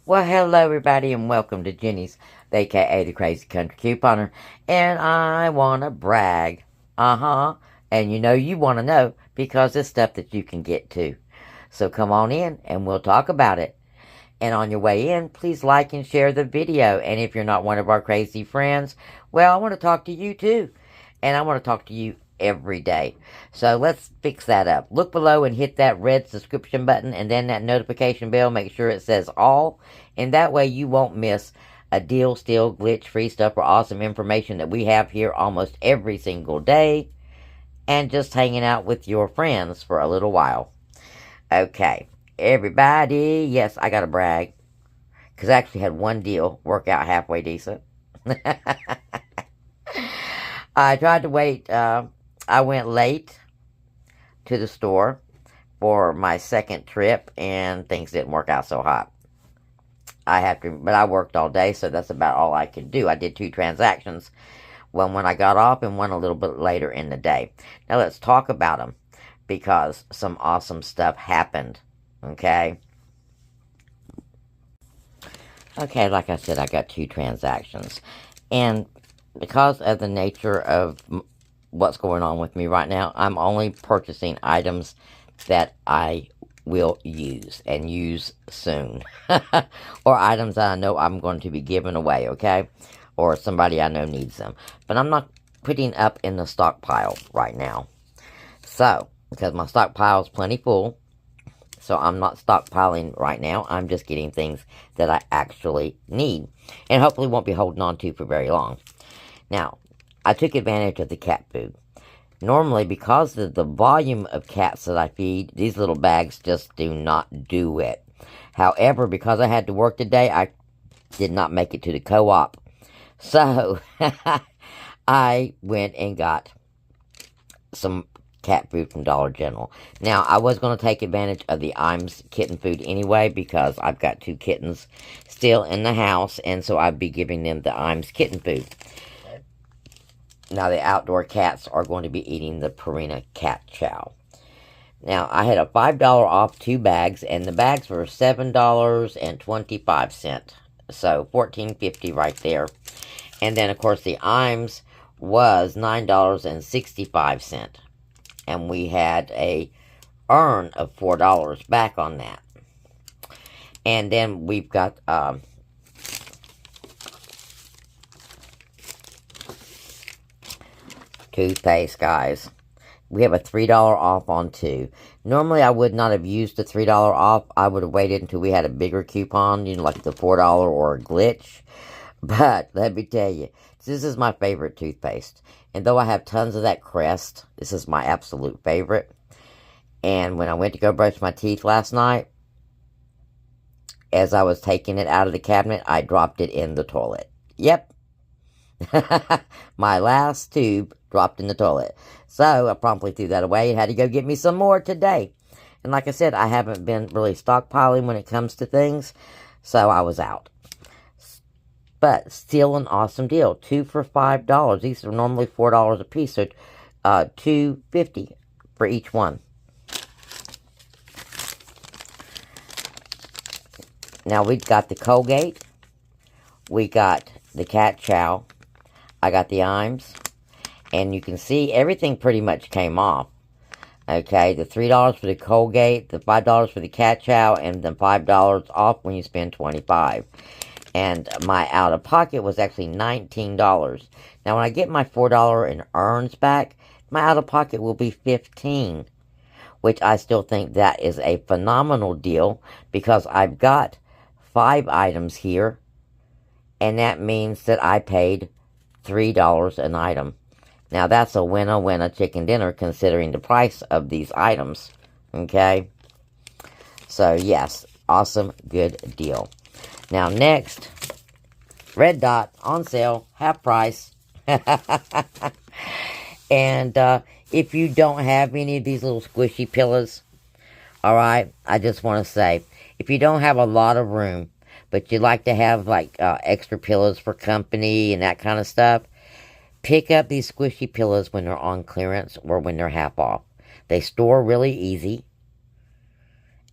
Well, hello everybody and welcome to Jenny's, aka the Crazy Country Couponer. And I wanna brag. And you wanna know because it's stuff that you can get too. So come on in and we'll talk about it. And on your way in, please like and share the video. And if you're not one of our crazy friends, well, I want to talk to you too. And I want to talk to you every day. So let's fix that up. Look below and hit that red subscription button and then that notification bell. Make sure it says all. And that way you won't miss a deal, steal, glitch, free stuff, or awesome information that we have here almost every single day. And just hanging out with your friends for a little while. Okay, everybody, yes, I gotta brag. Because I actually had one deal work out halfway decent. I tried to wait. I went late to the store for my second trip, and things didn't work out so hot. But I worked all day, so that's about all I could do. I did 2 transactions, one when I got off and one a little bit later in the day. Now let's talk about them, because some awesome stuff happened, okay? Okay, like I said, I got 2 transactions. And because of the nature of what's going on with me right now, I'm only purchasing items that I will use and use soon. Or items that I know I'm going to be giving away, okay? Or somebody I know needs them. But I'm not putting up in the stockpile right now. So, because my stockpile is plenty full. So I'm not stockpiling right now. I'm just getting things that I actually need. And hopefully won't be holding on to for very long. Now, I took advantage of the cat food. Normally, because of the volume of cats that I feed, these little bags just do not do it. However, because I had to work today, I did not make it to the co-op. So, I went and got some cat food from Dollar General. Now, I was going to take advantage of the Iams kitten food anyway, because I've got 2 kittens still in the house, and so I'd be giving them the Iams kitten food. Now, the outdoor cats are going to be eating the Purina cat chow. Now, I had a $5 off 2 bags, and the bags were $7.25. So, $14.50 right there. And then, of course, the Iams was $9.65. And we had a earn of $4 back on that. And then we've got toothpaste, guys. We have a $3 off on 2. Normally, I would not have used the $3 off. I would have waited until we had a bigger coupon, like the $4 or a glitch. But let me tell you, this is my favorite toothpaste. And though I have tons of that Crest, this is my absolute favorite. And when I went to go brush my teeth last night, as I was taking it out of the cabinet, I dropped it in the toilet. Yep. My last tube dropped in the toilet. So I promptly threw that away and had to go get me some more today. And like I said, I haven't been really stockpiling when it comes to things. So I was out. But still an awesome deal. 2 for $5. These are normally $4 a piece. So $2.50 for each one. Now we've got the Colgate. We got the cat chow. I got the Iams. And you can see everything pretty much came off. Okay, the $3 for the Colgate, the $5 for the cat chow, and then $5 off when you spend $25. And my out-of-pocket was actually $19. Now, when I get my $4 in earns back, my out-of-pocket will be $15. Which I still think that is a phenomenal deal, because I've got 5 items here. And that means that I paid $3 an item. Now, that's a winner chicken dinner, considering the price of these items. Okay? So, yes, awesome, good deal. Now, next, Red Dot, on sale, half price. And if you don't have any of these little squishy pillows, alright, I just want to say, if you don't have a lot of room, but you like to have, like, extra pillows for company and that kind of stuff, pick up these squishy pillows when they're on clearance or when they're half off. They store really easy.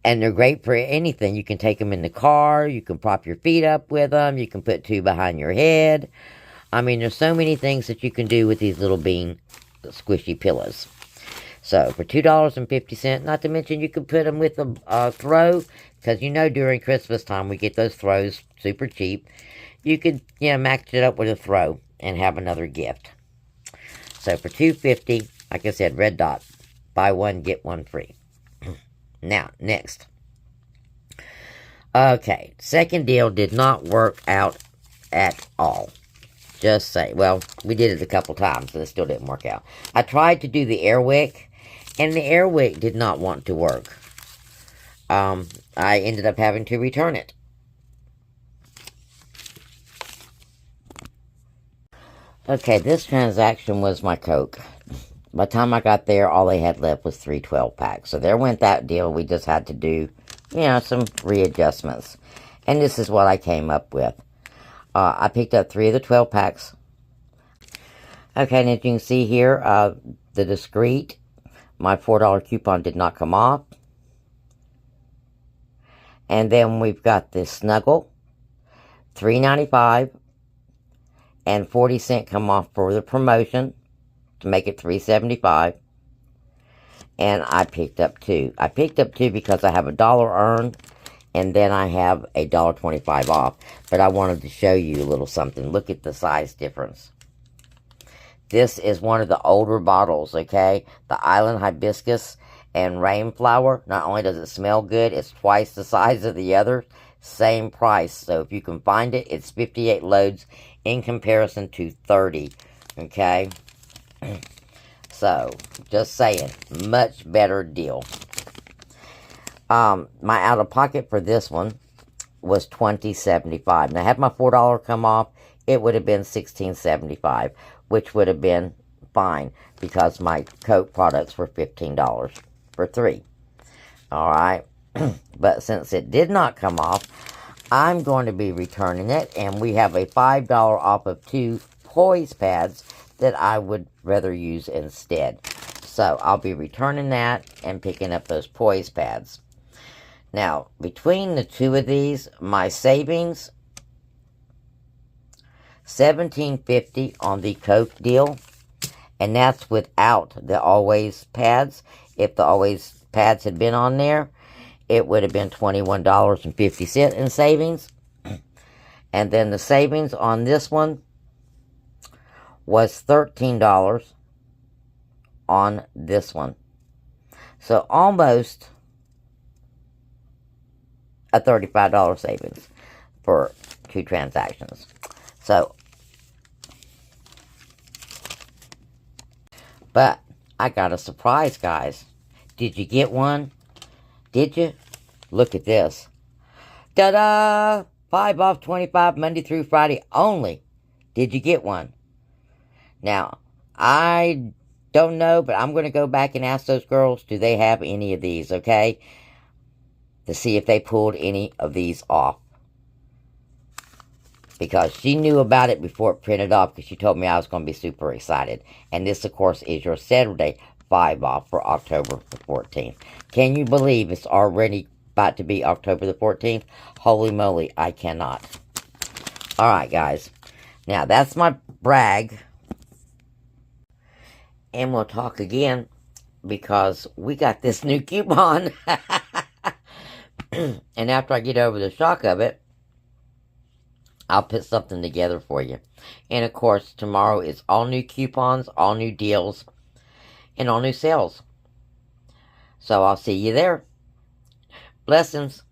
And they're great for anything. You can take them in the car. You can prop your feet up with them. You can put two behind your head. I mean, there's so many things that you can do with these little bean squishy pillows. So, for $2.50, not to mention you can put them with a throw, because you know during Christmas time we get those throws super cheap. You could, match it up with a throw and have another gift. So, for $2.50, like I said, red dot, buy one, get one free. Now, next. Okay, second deal did not work out at all. Just say, well, we did it a couple times, and it still didn't work out. I tried to do the air wick, and the air wick did not want to work. I ended up having to return it. Okay, this transaction was my Coke. By the time I got there, all they had left was 3 12-packs. So there went that deal. We just had to do, some readjustments. And this is what I came up with. I picked up 3 of the 12-packs. Okay, and as you can see here, the Discreet, my $4 coupon did not come off. And then we've got this Snuggle, $3.95, and 40 cents come off for the promotion to make it $3.75. And I picked up 2. I picked up 2 because I have $1 earned, and then I have $1.25 off. But I wanted to show you a little something. Look at the size difference. This is one of the older bottles, okay? The Island Hibiscus and Rainflower. Not only does it smell good, it's twice the size of the other. Same price. So if you can find it, it's 58 loads in comparison to 30, okay? So, just saying, much better deal. My out-of-pocket for this one was $20.75. Now, had my $4 come off, it would have been $16.75, which would have been fine because my Coke products were $15 for 3. All right, but since it did not come off, I'm going to be returning it, and we have a $5 off of 2 poise pads that I would rather use instead. So I'll be returning that and picking up those poise pads. Now, between the 2 of these, my savings, $17.50 on the Coke deal, and that's without the Always pads. If the Always pads had been on there, it would have been $21.50 in savings. And then the savings on this one was $13 on this one. So almost a $35 savings for 2 transactions. So, but I got a surprise, guys. Did you get one? Did you? Look at this. Ta-da! 5 off 25 Monday through Friday only. Did you get one? Now, I don't know, but I'm going to go back and ask those girls, do they have any of these, okay? To see if they pulled any of these off. Because she knew about it before it printed off, because she told me I was going to be super excited. And this, of course, is your Saturday 5 off for October the 14th. Can you believe it's already about to be October the 14th? Holy moly, I cannot. Alright, guys. Now, that's my brag. And we'll talk again, because we got this new coupon. And after I get over the shock of it, I'll put something together for you. And of course, tomorrow is all new coupons, all new deals, and all new sales. So I'll see you there. Blessings.